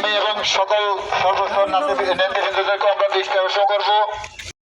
আমি এবং সকল সর্বস্তর নেতৃবৃন্দদেরকে আমরা দৃষ্টি আকর্ষণ করবো।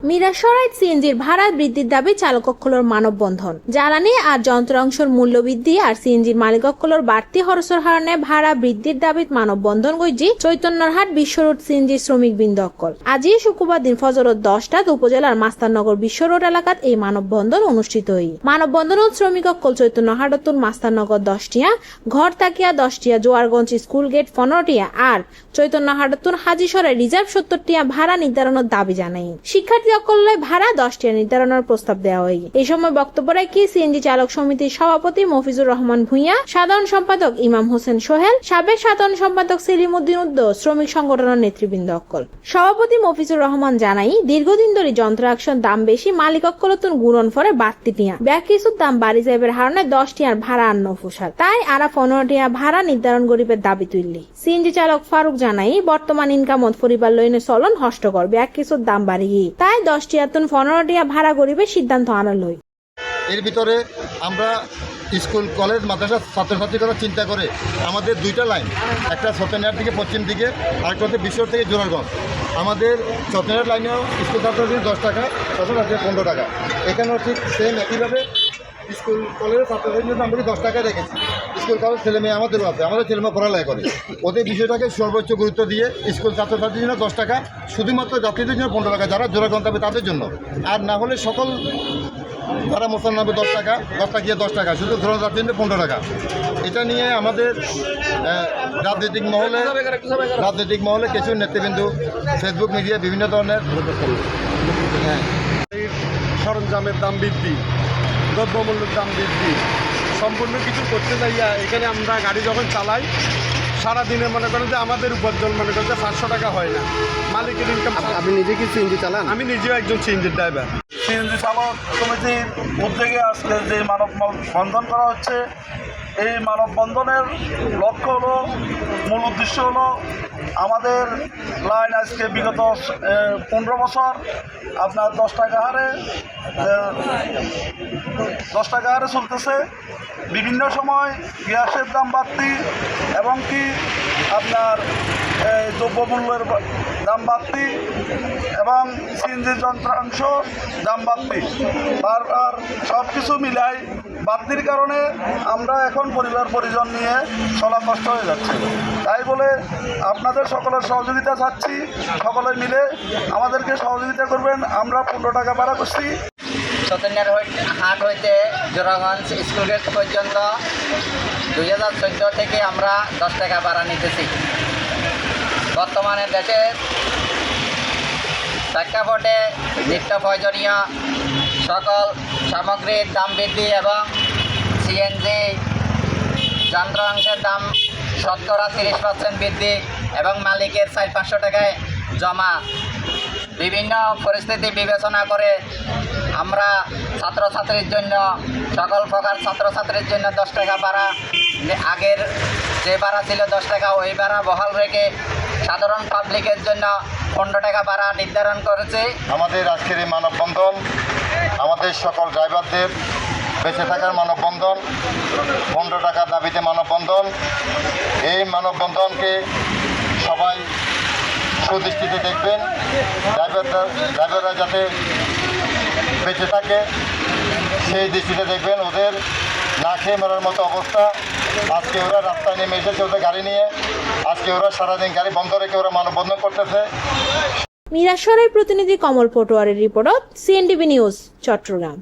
মিরাসরাইত সিএনজির ভাড়া বৃদ্ধির দাবি চালকগুলোর মানববন্ধন। জ্বালানি আর যন্ত্রাংশের মূল্য বৃদ্ধি আর সিএনজির মালিকগুলোর বাড়তি খরচের কারণে ভাড়া বৃদ্ধির দাবিত মানববন্ধন গইজি চৈতন্যরহাট বিশ্ব রোড সিএনজি শ্রমিক বৃন্দকল। আজি শুক্রবার দিন ফজরত 10টাত উপজেলার মাস্তারনগর বিশ্ব রোড এলাকাত এই মানববন্ধন অনুষ্ঠিত হই। মানববন্ধনত শ্রমিকসকল চৈতন্যরহাটতুন মাস্তারনগর 10টিয়া, ঘর তাকিয়া 10টিয়া, জোয়ারগঞ্জ স্কুল গেট 15টিয়া আর চৈতন্যরহাটতুন হাজিসরাই রিজার্ভ 70টিয়া ভাড়া নির্ধারণের দাবি জানাই। শিক্ষার্থী সকলে ভাড়া 10টিয়া নির্ধারণের প্রস্তাব দেওয়া হয়। এই সময় বক্তব্য রাখি সিএনজি চালক সমিতির সভাপতি মফিজুর রহমান ভূঁইয়া, সাধারণ সম্পাদক ইমাম হোসেন সোহেল, সাবেক সাধারণ সম্পাদক সেলিম উদ্দিন উদ্দ, শ্রমিক সংগঠনের নেতৃবৃন্দ অকল। সভাপতি মফিজুর রহমান জানাই, দীর্ঘদিন ধরে যন্ত্রাংশের দাম বেশি, মালিক অকলতুন গুণন ফরে বাড়তি টিয়া ব্যাগ কিছুর দাম বাড়ি যাইবার হারণে 10টিয়ার ভাড়া আন্ন ফুসার, তাই আরা 15টিয়া ভাড়া নির্ধারণ গরিবের দাবি তুললি। সিএনজি চালক ফারুক জানাই, বর্তমান ইনকামত পরিবার লইনে চলন হষ্টকর, ব্যাগ কিছুর দাম বাড়ি তাই 10টিয়া 15টিয়া ভাড়া গরিবের সিদ্ধান্ত আনা লই। এর ভিতরে আমরা স্কুল কলেজ মাদ্রাসা ছাত্রছাত্রীর কথা চিন্তা করে আমাদের দুইটা লাইন, একটা সত্যনারায়ণ থেকে পশ্চিম দিকে, আরেকটা হচ্ছে বিশ্বর থেকে জোরারগঞ্জ। আমাদের সত্যনারায়ণ লাইনেও স্কুল ছাত্রছাত্রী 10 টাকা, ছাত্রছাত্রী 15 টাকা। এখানেও ঠিক সেম একইভাবে স্কুল কলেজের ছাত্রছাত্রীর জন্য আমরা 10 টাকায় রেখেছি। স্কুল কলেজ ছেলে মেয়ে আমাদেরও আছে, আমাদের ছেলে মেয়ে পড়ালেখা করে, ওদের বিষয়টাকে সর্বোচ্চ গুরুত্ব দিয়ে স্কুল ছাত্রছাত্রীর জন্য 10 টাকা, শুধুমাত্র যাত্রীদের জন্য 15 টাকা, যারা জোরারগঞ্জ যাবে তাদের জন্য। আর না হলে সকল যারা মোসান নামে 10 টাকা, 10 টাকা 10 টাকা, শুধু ধরুন যাত্রীদের 15 টাকা। এটা নিয়ে আমাদের রাজনৈতিক মহলে কিছু নেতৃবৃন্দ ফেসবুক মিডিয়া বিভিন্ন ধরনের সরঞ্জামের দাম বৃদ্ধি, দ্রব্যমূল্যের দাম বৃদ্ধি, সম্পূর্ণ কিছু করতে যাইয়া এখানে আমরা গাড়ি যখন চালাই সারাদিনে মনে করেন যে আমাদের উপার্জন মনে করেন যে 500 টাকা হয় না। মালিকের ইনকাম। আপনি নিজে কি সিএনজি চালান? আমি নিজেও একজন সিএনজির ড্রাইভার। সিএনজি চালক কমিটির উদ্যোগে আজকে যে মানববন্ধন করা হচ্ছে, এই মানববন্ধনের লক্ষ্য হলো, মূল উদ্দেশ্য হলো, আমাদের লাইন আজকে বিগত 15 বছর আপনার 10 টাকা হারে চলতেছে। বিভিন্ন সময় গ্যাসের দাম বাড়তি এবং কি আপনার দ্রব্যমূল্যের দাম বাড়তি এবং সিএনজি যন্ত্রাংশ দাম বাড়তি, আর সব কিছু মিলাই বাড়তির কারণে আমরা এখন পরিবার পরিজন নিয়ে চলা কষ্ট হয়ে যাচ্ছে। তাই বলে আপনাদের সকলের সহযোগিতা চাচ্ছি, সকলে মিলে আমাদেরকে সহযোগিতা করবেন। আমরা 15 টাকা ভাড়া করছি। হাট হইতে জোরাগঞ্জ স্কুল গেট পর্যন্ত 2014 থেকে আমরা 10 টাকা ভাড়া নিতেছি। বর্তমানে দেশের প্রেক্ষাপটে নিত্য প্রয়োজনীয় সকল সামগ্রীর দাম বৃদ্ধি এবং সিএনজি যন্ত্রাংশের দাম 30% বৃদ্ধি এবং মালিকের 400-500 টাকায় জমা, বিভিন্ন পরিস্থিতি বিবেচনা করে আমরা ছাত্রছাত্রীর জন্য, সকল প্রকার ছাত্রছাত্রীর জন্য 10 টাকা ভাড়া, আগের যে ভাড়া ছিল 10 টাকা ওই ভাড়া বহাল রেখে সাধারণ পাবলিকের জন্য 15 টাকা ভাড়া নির্ধারণ করেছে। আমাদের আজকের এই মানববন্ধন আমাদের সকল ড্রাইভারদের বেঁচে থাকার মানববন্ধন, 15 টাকার দাবিতে মানববন্ধন। এই মানববন্ধনকে সবাই সুদৃষ্টিতে দেখবেন, ড্রাইভাররা যাতে বেঁচে থাকে সেই দৃষ্টিতে দেখবেন। ওদের না খেয়ে মরার মতো অবস্থা। আজকে ওরা রাস্তায় নেমে এসেছে ওদের গাড়ি নিয়ে, আজকে ওরা সারাদিন গাড়ি বন্ধ রেখে ওরা মানববন্ধন করতেছে। মিরাসরাই প্রতিনিধি কমল পটোয়ারের রিপোর্ট, সিএনটিভি নিউজ, চট্টগ্রাম।